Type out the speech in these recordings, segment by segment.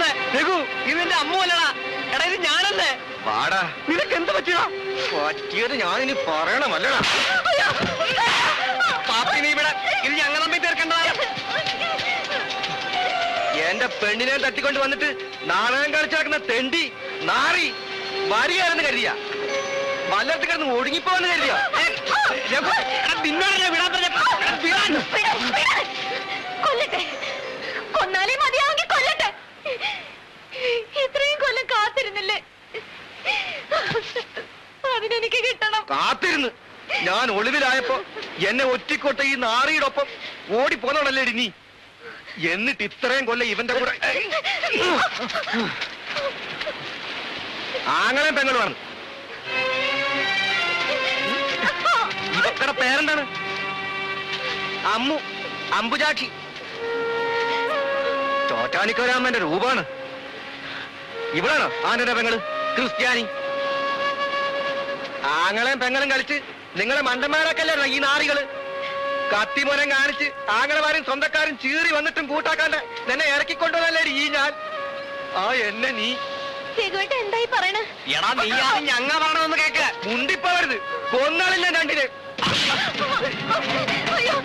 ഞാനല്ലേ രഘു, ഇതിന്റെ അമ്മൂല്ലടാ. എടാ ഇത് ഞാനല്ലേ. വാടാ. നിനക്ക് എന്ത് പറ്റിയടാ? പറ്റിയത് ഞാനിനി പറയണമല്ലടാ. പാപ്പി നീ ഇവിടെ ഇത് ഞങ്ങൾ തമ്മിൽ തീർക്കേണ്ടതാ. എന്റെ പെണ്ണിനെ തട്ടിക്കൊണ്ട് വന്നിട്ട് നാടകം കളിച്ചു നടക്കുന്ന തെണ്ടി നാറി മരിയാരെന്ന് കരുതിയ വല്ലത്ത് കിടന്ന് ഒടുങ്ങിപ്പോന്ന് കരുതിയ. നിന്നോടല്ലേ വിടാൻ പറഞ്ഞ. കൊല്ലട്ടെ, കൊന്നാലേ മതിയാവുമെങ്കിൽ കൊല്ലട്ടെ. ഇത്രയും കൊല്ലം കാത്തിരുന്നില്ലേ, അതിനെനിക്ക് കിട്ടണം. കാത്തിരുന്ന് ഞാൻ ഒളിവിലായപ്പോ എന്നെ ഒറ്റിക്കൊട്ട ഈ നാറിയുടെ ഒപ്പം ഓടിപ്പോന്നോളല്ലേടി നീ. എന്നിട്ട് ഇത്രയും കൊല്ലം ഇവന്റെ കൂടെ ആങ്ങളെയും പെങ്ങളുമാണ്. ഇവക്കടെ പേരെന്താണ്? അമ്മു, അമ്പുജാക്ഷി. ചോറ്റാനിക്കരാമന്റെ രൂപാണ്. ഇവളാണോ ആന്റെ പെങ്ങള് ക്രിസ്ത്യാനി? ആങ്ങളെയും പെങ്ങളും കളിച്ച് നിങ്ങളെ മണ്ടന്മാരൊക്കെയല്ലേ ഈ നാറികള്. കത്തിമരം കാണിച്ച് ആങ്ങളമാരും സ്വന്തക്കാരും ചീറി വന്നിട്ടും കൂട്ടാക്കാണ്ട് നിന്നെ ഇറക്കിക്കൊണ്ടുവന്നല്ലേ ഈ ഞാൻ. ആ എന്നെ നീ എന്തായി പറയണ? എടാ നീ ആദ്യം ഞങ്ങ പറയണമെന്ന് കേക്ക്. മുണ്ടിപ്പോവരുത്, കൊന്നാളില്ല രണ്ടിനെ. അയ്യോ,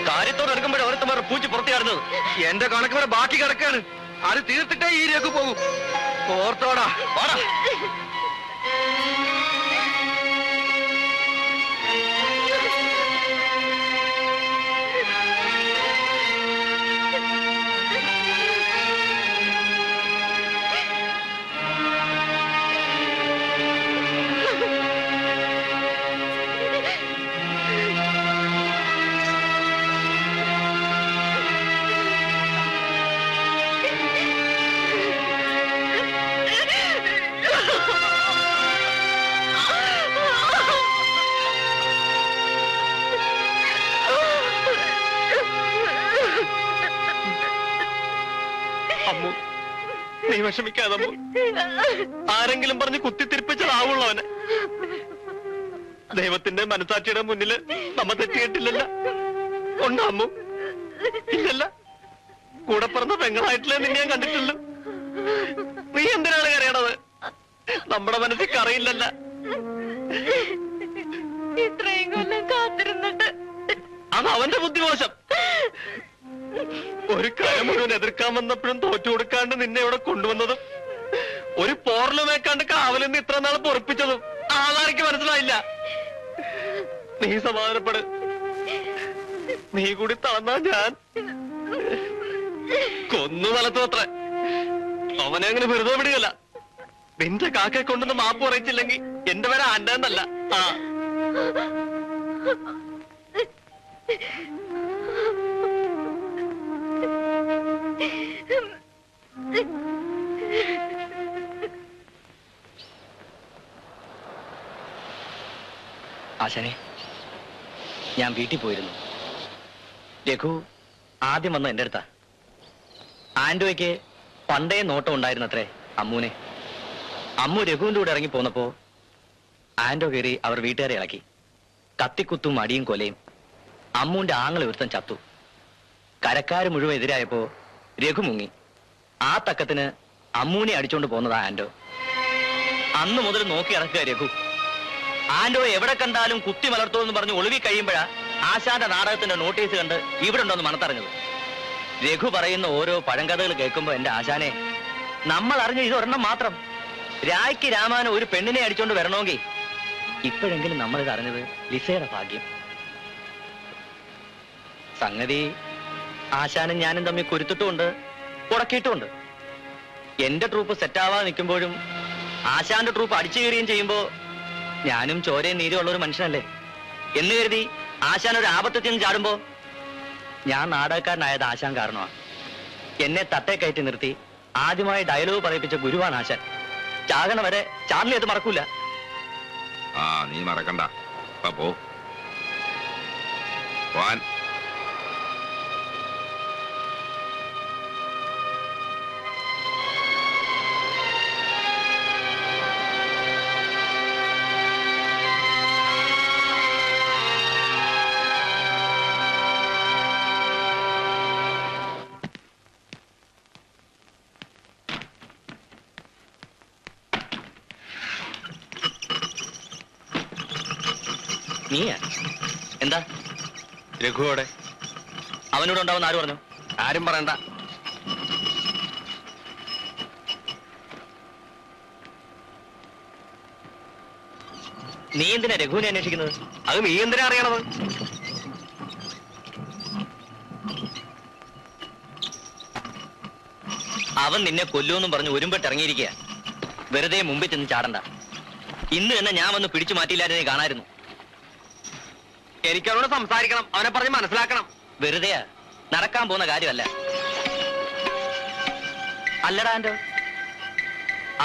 കാര്യത്തോട് എടുക്കുമ്പോഴേ ഓരോരുത്തന്മാർ പൂച്ച പുറത്തിയാടുന്നത്. എന്റെ കണക്ക് വരെ ബാക്കി കിടക്കാണ്. അത് തീർത്തിട്ടേ ഈ രഘു പോകും. ഓർത്തോടാ. വാടാ. അമ്മു, നീ വിഷമിക്കാതെ അമ്മു. ആരെങ്കിലും പറഞ്ഞ് കുത്തിത്തിരിപ്പിച്ചതാവുള്ളൂ അവനെ. ദൈവത്തിന്റെ മനസാക്ഷിയുടെ മുന്നില് നമ്മ തെറ്റിയിട്ടില്ലല്ല. ഉണ്ടോ അമ്മു? ഇല്ലല്ല. കൂടെ പറഞ്ഞ പെങ്ങളായിട്ടില്ലേ നിന്നെ ഞാൻ കണ്ടിട്ടുള്ളൂ. നീ എന്തിനാണ് കരയണത്? നമ്മുടെ മനസ്സിൽ കറിയില്ലല്ല. ഇത്രയും കൊല്ലം കാത്തിരുന്നിട്ട് അത് അവന്റെ ബുദ്ധിമോശം. ഒരു കര മുഴുവൻ എതിർക്കാൻ വന്നപ്പോഴും തോറ്റു കൊടുക്കാണ്ട് നിന്നെ ഇവിടെ കൊണ്ടുവന്നതും ഒരു പോർലുമേക്കാണ്ട് കാവലെന്ന് ഇത്ര നാൾ പൊറപ്പിച്ചതും ആളാർക്ക് മനസ്സിലായില്ല. നീ സമാധാനപ്പെട്. നീ കൂടി തളർന്നാ ഞാൻ കൊന്നു വളർത്തു അത്ര. അവനെ അങ്ങനെ വെറുതെ വിടുകയല്ല. നിന്റെ കാക്കയെ കൊണ്ടൊന്ന് മാപ്പ് പറയിച്ചില്ലെങ്കിൽ എന്റെ പേര് ആൻഡെന്നല്ല. ആ ആശാനെ, ഞാൻ വീട്ടിൽ പോയിരുന്നു. രഘു ആദ്യം വന്ന എന്റെ അടുത്താ. ആൻഡോയ്ക്ക് പണ്ടേ നോട്ടം ഉണ്ടായിരുന്നത്രേ അമ്മൂനെ. അമ്മു രഘുവിന്റെ കൂടെ ഇറങ്ങി പോന്നപ്പോ ആൻഡോ കയറി അവർ വീട്ടുകാരെ ഇളക്കി. കത്തിക്കുത്തും അടിയും കൊലയും. അമ്മുവിന്റെ ആങ്ങളെ ഒരുത്തൻ ചത്തു. കരക്കാര് മുഴുവൻ എതിരായപ്പോ രഘു മുങ്ങി. ആ തക്കത്തിന് അമ്മൂനെ അടിച്ചോണ്ട് പോന്നതാ ആൻഡോ. അന്ന് മുതൽ നോക്കി ഇറക്കുക രഘു. ആൻഡോ എവിടെ കണ്ടാലും കുത്തി മലർത്തോ എന്ന് പറഞ്ഞ് ഒളിവി കഴിയുമ്പോഴാ ആശാന്റെ നാടകത്തിന്റെ നോട്ടീസ് കണ്ട് ഇവിടെ ഉണ്ടോന്ന് മണത്തറിഞ്ഞത്. രഘു പറയുന്ന ഓരോ പഴങ്കഥകൾ കേൾക്കുമ്പോ എന്റെ ആശാനെ, നമ്മൾ അറിഞ്ഞ ഇതൊരെണ്ണം മാത്രം. രായ്ക്ക് രാമാന് ഒരു പെണ്ണിനെ അടിച്ചോണ്ട് വരണമെങ്കിൽ ഇപ്പോഴെങ്കിലും നമ്മളിത് അറിഞ്ഞത് ലിസയുടെ ഭാഗ്യം. സംഗതി ആശാനും ഞാനും തമ്മിൽ കുരുത്തിട്ടുമുണ്ട്, ഉടക്കിയിട്ടുമുണ്ട്. എന്റെ ട്രൂപ്പ് സെറ്റാവാതെ നിൽക്കുമ്പോഴും ആശാന്റെ ട്രൂപ്പ് അടിച്ചു കയറുകയും ചെയ്യുമ്പോ ഞാനും ചോരയും നീരും ഉള്ള ഒരു മനുഷ്യനല്ലേ എന്ന് കരുതി ആശാൻ ഒരു ആപത്തിൽ നിന്ന് ചാടുമ്പോ ഞാൻ നാടകക്കാരനായത് ആശാൻ കാരണമാണ്. എന്നെ തട്ടേ കയറ്റി നിർത്തി ആദ്യമായി ഡയലോഗ് പറയിപ്പിച്ച ഗുരുവാണ് ആശാൻ. ചാകണ വരെ ചാർലി അത് മറക്കൂല. ആ നീ മറക്കണ്ട. പോ പോവാൻ. നീയാ? എന്താ? രഘുവോടെ അവനോട് ഉണ്ടാവുന്ന ആര് പറഞ്ഞു? ആരും പറയണ്ട. നീ എന്തിനാ രഘുവിനെ അന്വേഷിക്കുന്നത്? അത് നീ എന്തിനാ അറിയണത്? അവൻ നിന്നെ കൊല്ലുമെന്നും പറഞ്ഞ് ഒരുമ്പെട്ട് ഇറങ്ങിയിരിക്കുക. വെറുതെ മുമ്പിൽ ചെന്ന് ചാടണ്ട. ഇന്ന് തന്നെ ഞാൻ വന്ന് പിടിച്ചു മാറ്റിയില്ലാതെ കാണായിരുന്നു. എനിക്ക് അവനോട് സംസാരിക്കണം, അവനെ പറഞ്ഞ് മനസ്സിലാക്കണം. വെറുതെയാ, നടക്കാൻ പോകുന്ന കാര്യമല്ല. അല്ലടാ ആൻഡോ,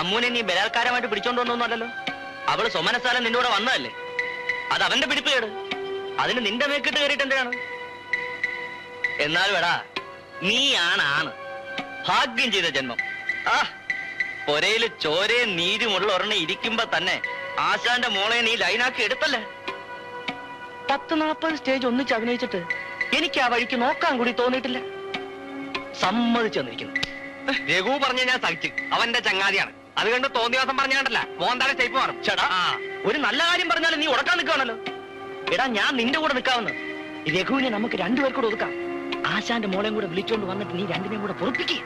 അമ്മൂനെ നീ ബലാത്കാരമായിട്ട് പിടിച്ചോണ്ട് വന്നൊന്നുമല്ലല്ലോ. അവള് സ്വമനസ്ഥാനം നിന്റെ കൂടെ വന്നതല്ലേ? അത് അവന്റെ പിടിപ്പ് കേട്. അതിന് നിന്റെ മേക്കിട്ട് കയറിയിട്ട് എന്തിനാണ്? എന്നാലും എടാ, നീയാണ് ഭാഗ്യം ചെയ്ത ജന്മം. ആ പൊരയില് ചോരയും നീരുമുള്ള ഒരെണ്ണം ഇരിക്കുമ്പോ തന്നെ ആശാന്റെ മോളെ നീ ലൈനാക്കി എടുത്തല്ലേ. 10-40 സ്റ്റേജ് ഒന്നിച്ച് അഭിനയിച്ചിട്ട് എനിക്ക് ആ വഴിക്ക് നോക്കാൻ കൂടി തോന്നിയിട്ടില്ല. സമ്മതിച്ചു വന്നിരിക്കുന്നു. രഘു പറഞ്ഞ ഞാൻ സഹിച്ചു. അവന്റെ ചങ്ങാതിയാണ്. അത് കണ്ട് തോന്നിയ ദിവസം പറഞ്ഞാണ്ടല്ല മോന്താലെ ഷേപ്പ് മാറും. ചേട്ടാ, ഒരു നല്ല കാര്യം പറഞ്ഞാലും നീ ഉടക്കാൻ നിൽക്കുകയാണല്ലോ. എടാ, ഞാൻ നിന്റെ കൂടെ നിൽക്കാവുന്ന രഘുവിനെ നമുക്ക് രണ്ടുപേർ കൂടെ ഒതുക്കാം. ആശാന്റെ മോളെയും കൂടെ വിളിച്ചോണ്ട് വന്നിട്ട് നീ രണ്ടിനെയും കൂടെ പൊറപ്പിക്കേ.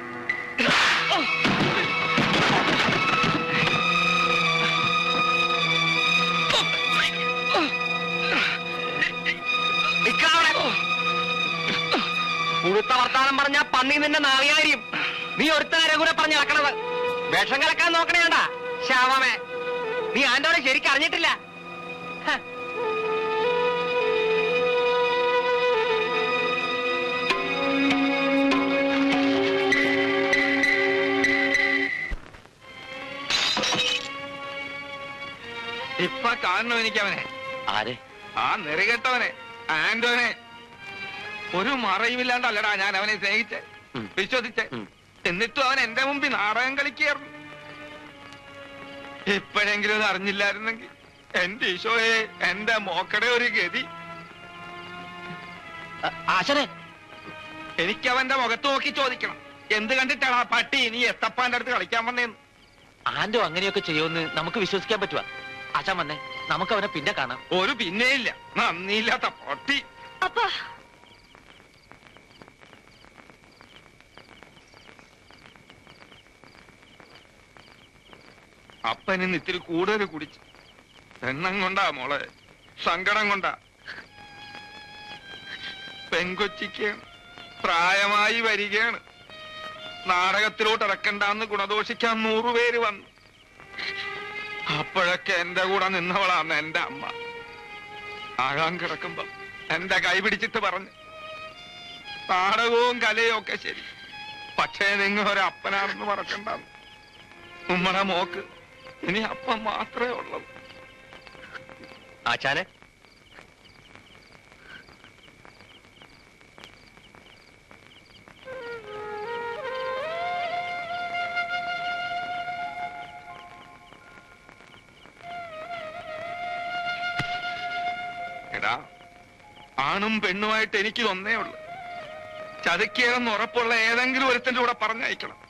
പുഴുത്ത വർത്താനം പറഞ്ഞാ പന്നി നിന്റെ നാളിയായിരിക്കും. നീ ഒരുത്തനെ കൂടെ പറഞ്ഞ് നടക്കണത്. വിഷം കലക്കാൻ നോക്കണേണ്ട ശാവമേ. നീ ആന്റോടെ ശരിക്കും അറിഞ്ഞിട്ടില്ല. ഇപ്പൊ കാണണം എനിക്കവനെ. ആരെ? ആ നെറികെട്ടവനെ, ആന്റോനെ. ഒരു മറയുമില്ലാണ്ടല്ലടാ ഞാൻ അവനെ സ്നേഹിച്ചേ, വിശ്വസിച്ചേ. എന്നിട്ടും അവൻ എന്റെ മുമ്പിൽ നാടകം കളിക്കായിരുന്നു. ഇപ്പോഴെങ്കിലും ഇത് അറിഞ്ഞില്ലായിരുന്നെങ്കിൽ എന്റെ ഈശോയെ, എന്റെ മോക്കടെ ഒരു ഗതി. ആശാനെ, എനിക്ക് അവന്റെ മുഖത്ത് നോക്കി ചോദിക്കണം, എന്ത് കണ്ടിട്ടാണ് ആ പട്ടി നീ എത്തപ്പാന്റെ അടുത്ത് കളിക്കാൻ വന്നേന്ന്? ആന്റോ അങ്ങനെയൊക്കെ ചെയ്യുമെന്ന് നമുക്ക് വിശ്വസിക്കാൻ പറ്റുവാ? ആശാൻ വന്നേ, നമുക്ക് അവനെ പിന്നെ കാണാം. ഒരു പിന്നെയില്ല, നന്ദിയില്ലാത്ത പട്ടി. അപ്പാ, അപ്പനിന്ന് ഇത്തിരി കൂടുതൽ കുടിച്ച്. എണ്ണം കൊണ്ടാ മോളെ, സങ്കടം കൊണ്ടാ. പെങ്കൊച്ചിക്ക് പ്രായമായി വരികയാണ്. നാടകത്തിലോട്ട് ഇറക്കണ്ടെന്ന് ഗുണദോഷിക്കാൻ 100 പേര് വന്നു. അപ്പോഴൊക്കെ എന്റെ കൂടെ നിന്നവളാണ് എന്റെ അമ്മ. ആകാൻ കിടക്കുമ്പോ എന്റെ കൈ പിടിച്ചിട്ട് പറഞ്ഞു, നാടകവും കലയും ഒക്കെ ശരി, പക്ഷേ നിങ്ങൾ ഒരപ്പനാണെന്ന് മറക്കണ്ടെന്ന്. ഉമ്മടെ മോക്ക് ഇനി അപ്പം മാത്രമേ ഉള്ളൂ. ആശാനെ, എടാ, ആണും പെണ്ണുമായിട്ട് എനിക്ക് ഒന്നേ ഉള്ളു. ചതുക്കിയതെന്ന് ഉറപ്പുള്ള ഏതെങ്കിലും ഒരുത്തന്റെ കൂടെ പറഞ്ഞയക്കണം.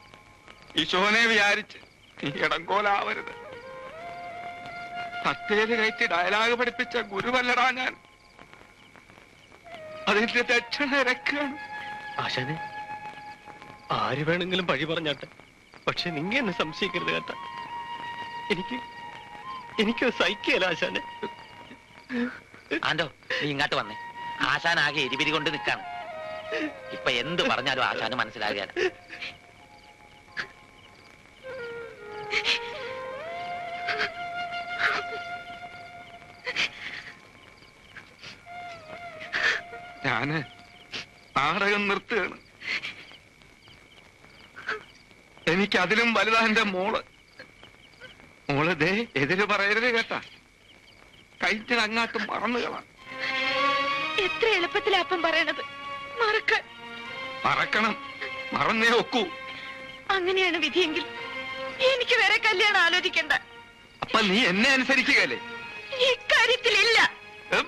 ഈശോനെ വിചാരിച്ച് നീ ഇടങ്കോലാവരുത്. തട്ടേല് കയറ്റി ഡയലോഗ് പഠിപ്പിച്ച ഗുരുവല്ലടാ ഞാൻ. അതിന്റെ ദക്ഷിണ ഇരക്കാണ്. ആശാനെ, ആര് വേണമെങ്കിലും പഴി പറഞ്ഞാട്ടെ, പക്ഷെ നിങ്ങ എന്നെ സംശയിക്കരുത് കേട്ട. എനിക്ക് സഹിക്കല ആശാനെ. ആന്റോ, നീ ഇങ്ങോട്ട് വന്നേ. ആശാൻ ആകെ എരിപിരി കൊണ്ട് നിൽക്കാണ്. ഇപ്പൊ എന്ത് പറഞ്ഞാലും ആശാന് മനസ്സിലാകുകയാണ്. ഞാന് നാടകം നിർത്തുകയാണ്. എനിക്ക് അതിലും വലുതാ എന്റെ മോള്. മോള് ദേ എതിര് പറയരുത് കേട്ടാ. കഴിഞ്ഞത് അങ്ങാട്ട് മറന്നുകളാ. എത്ര എളുപ്പത്തിലാ അപ്പം പറയണത്. മറക്കാൻ മറക്കണം, മറന്നേ ഒക്കൂ. അങ്ങനെയാണ് വിധിയെങ്കിൽ എനിക്ക് വേറെ കല്യാണം ആലോചിക്കണ്ട. അപ്പൊ നീ എന്നെ അനുസരിക്കുകയല്ലേ? ഇക്കാര്യത്തിലില്ല. ഉം?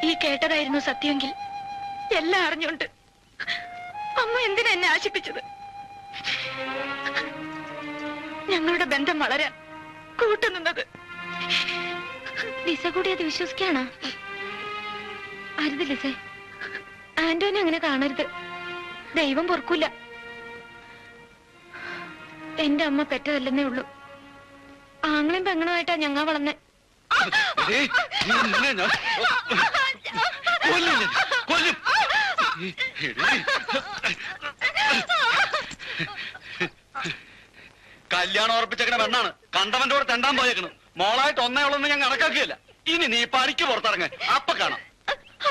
ഈ കേട്ടതായിരുന്നു സത്യമെങ്കിൽ എല്ലാം അറിഞ്ഞുകൊണ്ട് അമ്മ എന്തിനാ എന്നെ ആശിപ്പിച്ചത്? ഞങ്ങളുടെ ബന്ധം വളരാൻ കൂട്ടുനിന്നത്. ലിസ കൂടി അത് വിശ്വസിക്കാണോ? അരുത് ലിസ, ആന്റോനെ അങ്ങനെ കാണരുത്. ദൈവം പൊറുക്കൂല. എന്റെ അമ്മ പെറ്റതല്ലെന്നേ ഉള്ളൂ. ആങ്ങളും പെങ്ങളുമായിട്ടാ ഞങ്ങ വളർന്നെ. കല്യാണം ഉറപ്പിച്ചേക്കണ പെണ്ണാണ്. കണ്ടവന്റെ കൂടെ തെണ്ടാൻ പോയേക്കണ്. മോളായിട്ട് ഒന്നേ ഉള്ളൊന്നും ഞാൻ കണക്കാക്കിയല്ല. ഇനി നീ പണിക്ക് പുറത്തിറങ്ങ, അപ്പൊ കാണാം.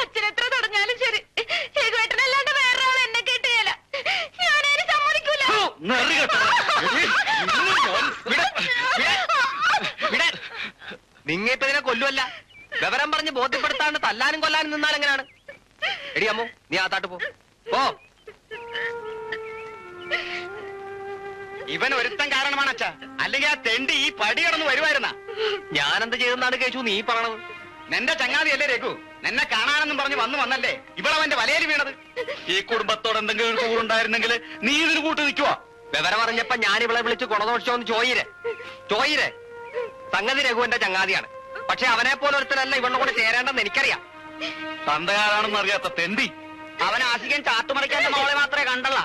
അച്ഛൻ എത്ര തടഞ്ഞാലും ശരി, ചേകുവേട്ടനല്ലാണ്ട് വേറൊരാൾ എന്നെ കേട്ടുകയല്ല. ഞാനതിന് സമ്മതിക്കൂല. നിങ്ങ ഇപ്പൊ ഇതിനെ കൊല്ലുവല്ല. വിവരം പറഞ്ഞ് ബോധ്യപ്പെടുത്താണ്ട് തല്ലാനും കൊല്ലാനും നിന്നാൽ എങ്ങനെയാണ്? എടി അമ്മു, നീ ആത്താട്ട് പോ. ഇവൻ ഒരുത്തൻ കാരണമാണ് അച്ഛാ. അല്ലെങ്കിൽ ആ തെണ്ടി ഈ പടി കടന്ന് വരുമായിരുന്ന. ഞാനെന്ത് ചെയ്തെന്നാണ് കേശു നീ പറയണത്? നിന്റെ ചങ്ങാതിയല്ലേ രഘു? നിന്നെ കാണാനെന്നും പറഞ്ഞ് വന്നല്ലേ ഇവളവന്റെ വലയിൽ വീണത്. ഈ കുടുംബത്തോട് എന്തെങ്കിലും ഒരു കൂടുണ്ടായിരുന്നെങ്കിൽ നീ ഇതിന് കൂട്ട് നിൽക്കുവാ. വിവരം അറിഞ്ഞപ്പോ ഞാൻ ഇവളെ വിളിച്ച് ഗുണദോഷമെന്ന് ചോയിരെ. സംഗതി രഘുവിന്റെ ചങ്ങാതിയാണ്. പക്ഷെ അവനെ പോലെ ഒരുത്തരല്ല ഇവളുടെ കൂടെ ചേരേണ്ടെന്ന് എനിക്കറിയാം. തന്തകാരാണെന്ന് അറിയാത്ത തെണ്ടി. അവൻ ആശികൻ ചാട്ടുമറിക്കാന്റെ മോളെ മാത്രമേ കണ്ടല്ല.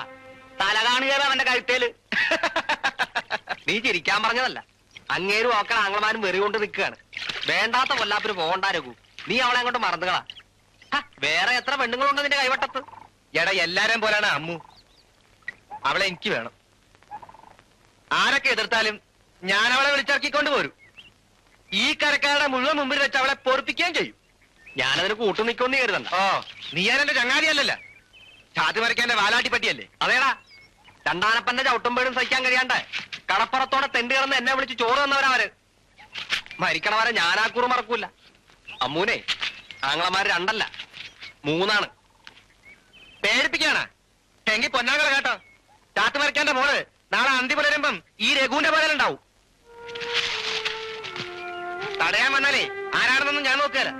തല കാണുകയാണ് അവന്റെ കഴുത്തേല്. നീ ചിരിക്കാൻ പറഞ്ഞതല്ല. അങ്ങേരും ഓക്കൽ ആംഗ്ലമാരും വെറി കൊണ്ട് നിൽക്കുകയാണ്. വേണ്ടാത്ത കൊല്ലാപ്പിന് പോകണ്ട രഘു. നീ അവളെ അങ്ങോട്ട് മറന്നുകളാ. വേറെ എത്ര പെണ്ണുങ്ങളുണ്ട് നിന്റെ കൈവട്ടത്ത്? എടാ, എല്ലാരെയും പോലാണ് അമ്മു. അവളെ എനിക്ക് വേണം. ആരൊക്കെ എതിർത്താലും ഞാൻ അവളെ വിളിച്ചിറക്കിക്കൊണ്ട് പോരും. ഈ കരക്കാരുടെ മുഴുവൻ മുമ്പിൽ വെച്ച് അവളെ പൊറപ്പിക്കുകയും ചെയ്യും. ഞാനതിന് കൂട്ടു നിൽക്കുമെന്ന് കരുതണ്ട. ഓ, നീ ഞാനെന്റെ ചങ്ങാതിയല്ലല്ല. ചാതി മറിക്കാന്റെ വാലാട്ടി പറ്റിയല്ലേ? അതേടാ, രണ്ടാനപ്പന്റെ ചവിട്ടുമ്പോഴും സഹിക്കാൻ കഴിയാണ്ട് കടപ്പുറത്തോടെ തെണ്ടി കിടന്ന് എന്നെ വിളിച്ച് ചോറ് തന്നവരവര്. മരിക്കണവരെ ഞാനാക്കൂറ് മറക്കൂല. അമ്മൂനെ, ആങ്ങളമാര് 2 അല്ല 3 പേടിപ്പിക്കാണ്. എങ്കിൽ പൊന്നാങ്ങളെ കേട്ടോ, ചാത്ത് മറിക്കാന്റെ മോള് നാളെ അന്തി പുലരുമ്പം ഈ രഘുവിന്റെ പോലുണ്ടാവും. തടയാൻ വന്നാലേ ആരാണെന്നൊന്നും ഞാൻ നോക്കുകയല്ല.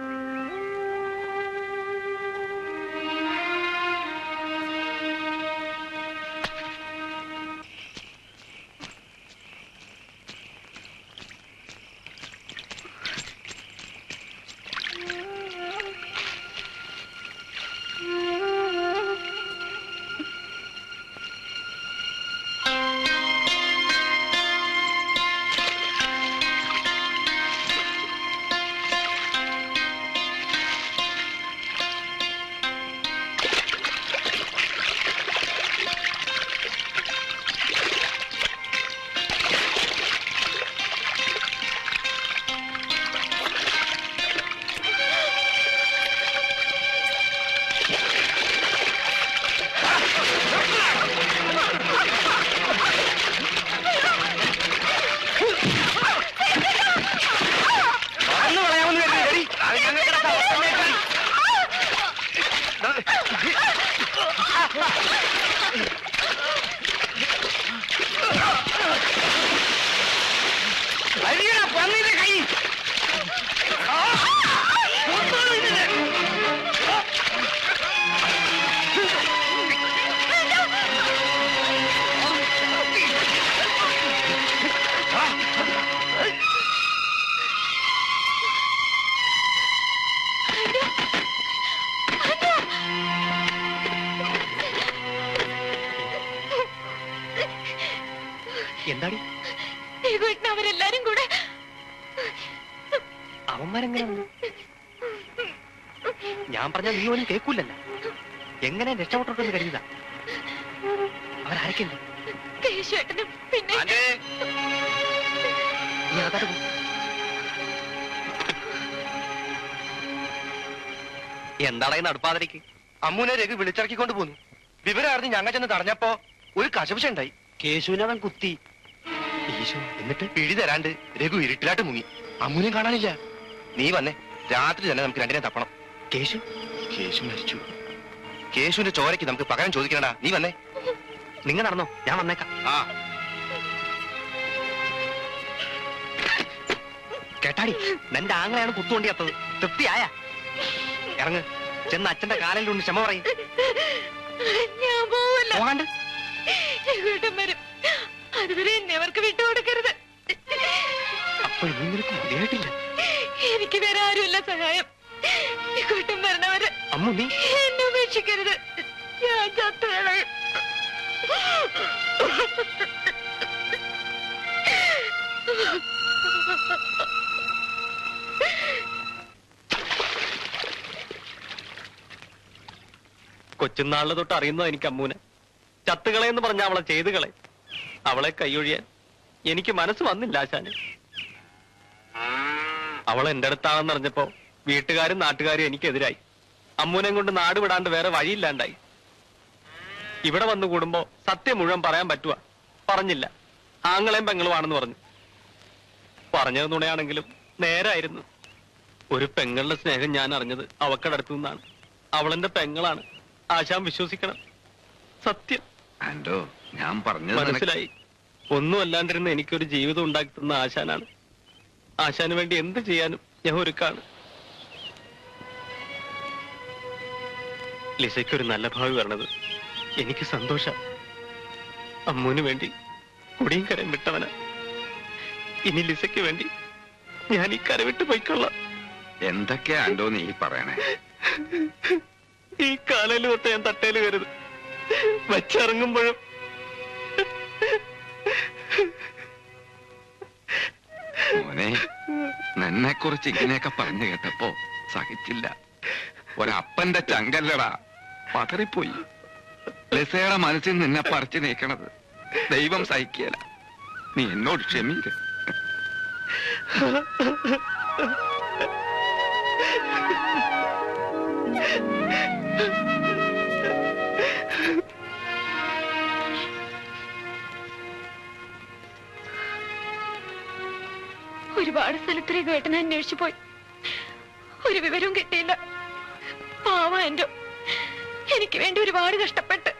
എന്താടി രഘുവേട്ടൻ അവരെല്ലാരും കൂടെ അവന്മാരെങ്ങനെ വന്നു? ഞാൻ പറഞ്ഞ നീ ഒന്നും കേൾക്കൂലല്ല. എങ്ങനെ രക്ഷപ്പെട്ടോട്ടെന്ന് കരുതാ? അവരാരൊക്കെയുണ്ട്? കേശുവേട്ടനും പിന്നെ നീ അകത്തോട്ട് പോ. എന്താടാ നടുപ്പാതിരിക്ക്? അമ്മൂനെ രഘു വിളിച്ചിറക്കിക്കൊണ്ട് പോന്നു. വിവരം അറിഞ്ഞ് ഞങ്ങൾ ചെന്ന് തടഞ്ഞപ്പോ ഒരു കശപിശ ഉണ്ടായി. കേശുവിനെ അവൻ കുത്തി. ഈശോ, എന്നിട്ട് പിടി തരാണ്ട് രഘു ഇരുട്ടിലാട്ട് മുങ്ങി. അമ്മൂനെ കാണാനില്ല. നീ വന്നേ, രാത്രി തന്നെ നമുക്ക് രണ്ടിനെ തപ്പണം. കേശു മരിച്ചു. കേശുവിന്റെ ചോരയ്ക്ക് നമുക്ക് പകരം ചോദിക്കണടാ. നീ വന്നേ. നിങ്ങൾ നടന്നോ, ഞാൻ വന്നേക്കാം. കേട്ടാടി, നിന്റെ ആങ്ങളെയാണ് കുത്തുകൊണ്ടി എത്തത്. തൃപ്തിയായ? ഇറങ്ങ്, ചെന്ന് അച്ഛന്റെ കാലിലുണ്ട് ക്ഷമ പറയും. ഞാൻ പോവില്ല. പോകാണ്ട് രഘുവേട്ടൻ വരും. അതുവരെ എന്നെ അവർക്ക് വിട്ടുകൊടുക്കരുത്. അപ്പൊ ഇനി നിനക്ക് മതിയായിട്ടില്ല. എനിക്ക് വേറെ ആരുമില്ല സഹായം. രഘുവേട്ടൻ വരണവര് അമ്മു നീ എന്നെ ഉപേക്ഷിക്കരുത്. ഞാൻ ചത്തുകളയും. കൊച്ചുനാളിലെ തൊട്ട് അറിയുന്നോ എനിക്ക് അമ്മൂനെ. ചത്തുകളെന്ന് പറഞ്ഞ അവളെ ചെയ്തുകളെ. അവളെ കൈയൊഴിയാൻ എനിക്ക് മനസ്സ് വന്നില്ല ആശാന്. അവൾ എന്റെ അടുത്താണെന്ന് അറിഞ്ഞപ്പോ വീട്ടുകാരും നാട്ടുകാരും എനിക്കെതിരായി. അമ്മൂനെ കൊണ്ട് നാട് വിടാണ്ട് വേറെ വഴിയില്ലാണ്ടായി. ഇവിടെ വന്നു കൂടുമ്പോ സത്യം മുഴുവൻ പറയാൻ പറ്റുക. പറഞ്ഞില്ല. ആങ്ങളെയും പെങ്ങളുമാണെന്ന് പറഞ്ഞു. പറഞ്ഞത് നുണയാണെങ്കിലും നേരായിരുന്നു. ഒരു പെങ്ങളുടെ സ്നേഹം ഞാൻ അറിഞ്ഞത് അവക്കടടുത്തു നിന്നാണ്. അവളെന്റെ പെങ്ങളാണ്. ആശാൻ വിശ്വസിക്കണം. സത്യം. ആൻഡോ, ഞാൻ പറഞ്ഞത് മനസ്സിലായി. ഒന്നും അല്ലാണ്ടിരുന്ന എനിക്കൊരു ജീവിതം ഉണ്ടാക്കി തന്ന ആശാനാണ്. ആശാന് വേണ്ടി എന്ത് ചെയ്യാനും ഞാൻ ഒരുക്കാണ്. ലിസയ്ക്കൊരു നല്ല ഭാവി വരണത് എനിക്ക് സന്തോഷം. അമ്മൂന് വേണ്ടി കുടിയും കരയും വിട്ടവന. ഇനി ലിസയ്ക്ക് വേണ്ടി ഞാൻ ഈ കര വിട്ട് പോയിക്കൊള്ളാം. എന്തൊക്കെയാ ആൻഡോ നീ പറയണേ? ഈ കാലയില് തൊട്ട് ഞാൻ തട്ടേല് കരുത് വച്ചിറങ്ങുമ്പോഴും മോനെ, നിന്നെ കുറിച്ച് ഇങ്ങനെയൊക്കെ പറഞ്ഞു കേട്ടപ്പോ സഹിച്ചില്ല. ഒരപ്പന്റെ ചങ്കല്ലടാ, പതറിപ്പോയി. ലിസയുടെ മനസ്സിൽ നിന്നെ പറിച്ചു നീക്കണത് ദൈവം സഹിക്കല. നീ എന്നോട് ക്ഷമിക്ക. ഒരുപാട് സ്ഥലത്ത് രഘുവേട്ടനെ അന്വേഷിച്ചു പോയി. ഒരു വിവരവും കിട്ടിയില്ല. പാവം എന്റെ എനിക്ക് വേണ്ടി ഒരുപാട് കഷ്ടപ്പെട്ട്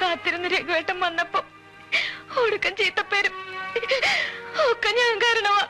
കാത്തിരുന്ന് രഘുവേട്ടൻ വന്നപ്പോ ഒടുക്കം ചീത്തപ്പേരും ഒക്കെ ഞാൻ കാരണമാ.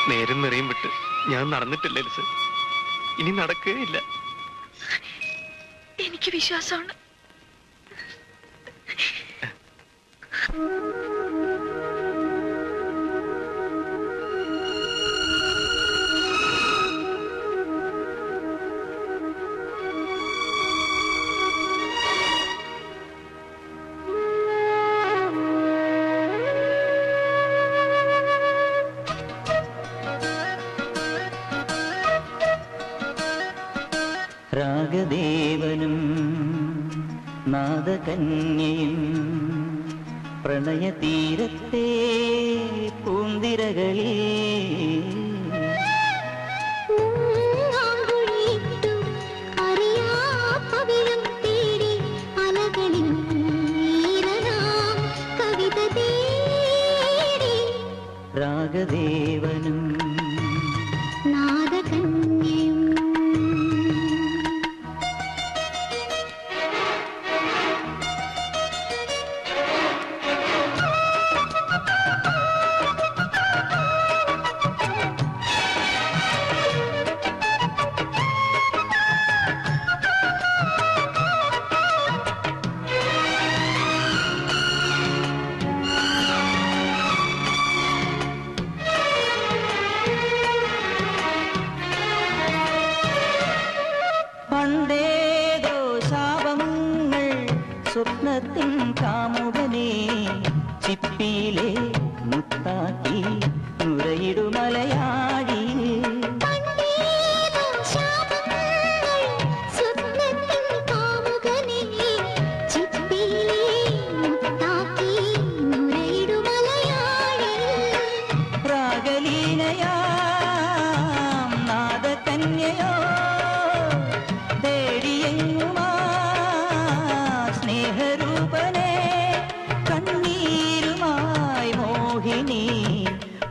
നേരം നിറയും വിട്ട് ഞാൻ നടന്നിട്ടില്ല ലിസ. ഇനി നടക്കുകയില്ല. എനിക്ക് വിശ്വാസമാണ്. രാഗദേവനും നാദകന്യയും പ്രണയതീരത്തെ പൂന്തിരകളിൽ രാഗദേവനും നാദകന്യയും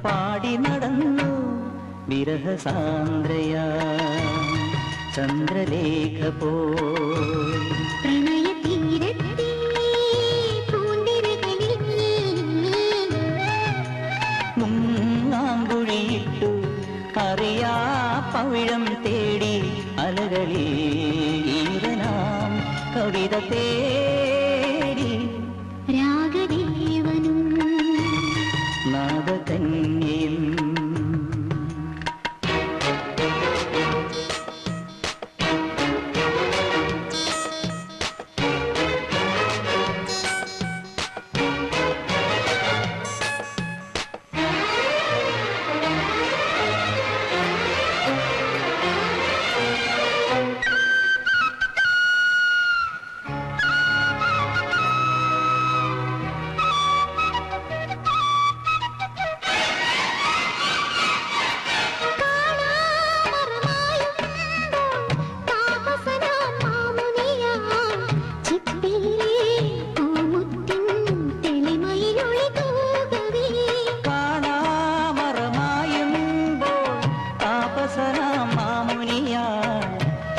പാടി നടന്നു വിരഹസാന്ദ്രയാ ചന്ദ്രലേഖ പോയി പ്രണയതീരത്തെ പൂന്തിരകളിൽ മുങ്ങാങ്കുഴിയിട്ടു അറിയാ പവിഴം തേടി അലകളിൽ ഈരനാം കവിത തേടി രാഗദേവനും നാദകന്യയും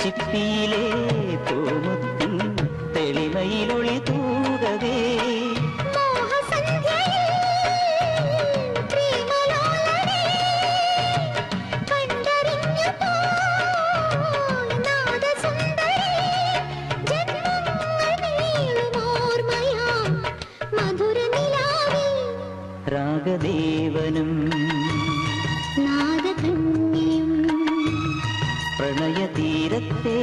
ചിപ്പിയിലെ പൂമുത്തിൻ തെളിമയിലൊളി തൂകവേ രാഗദേവനും നാദകന്യയും പ്രണയതീരത്തെ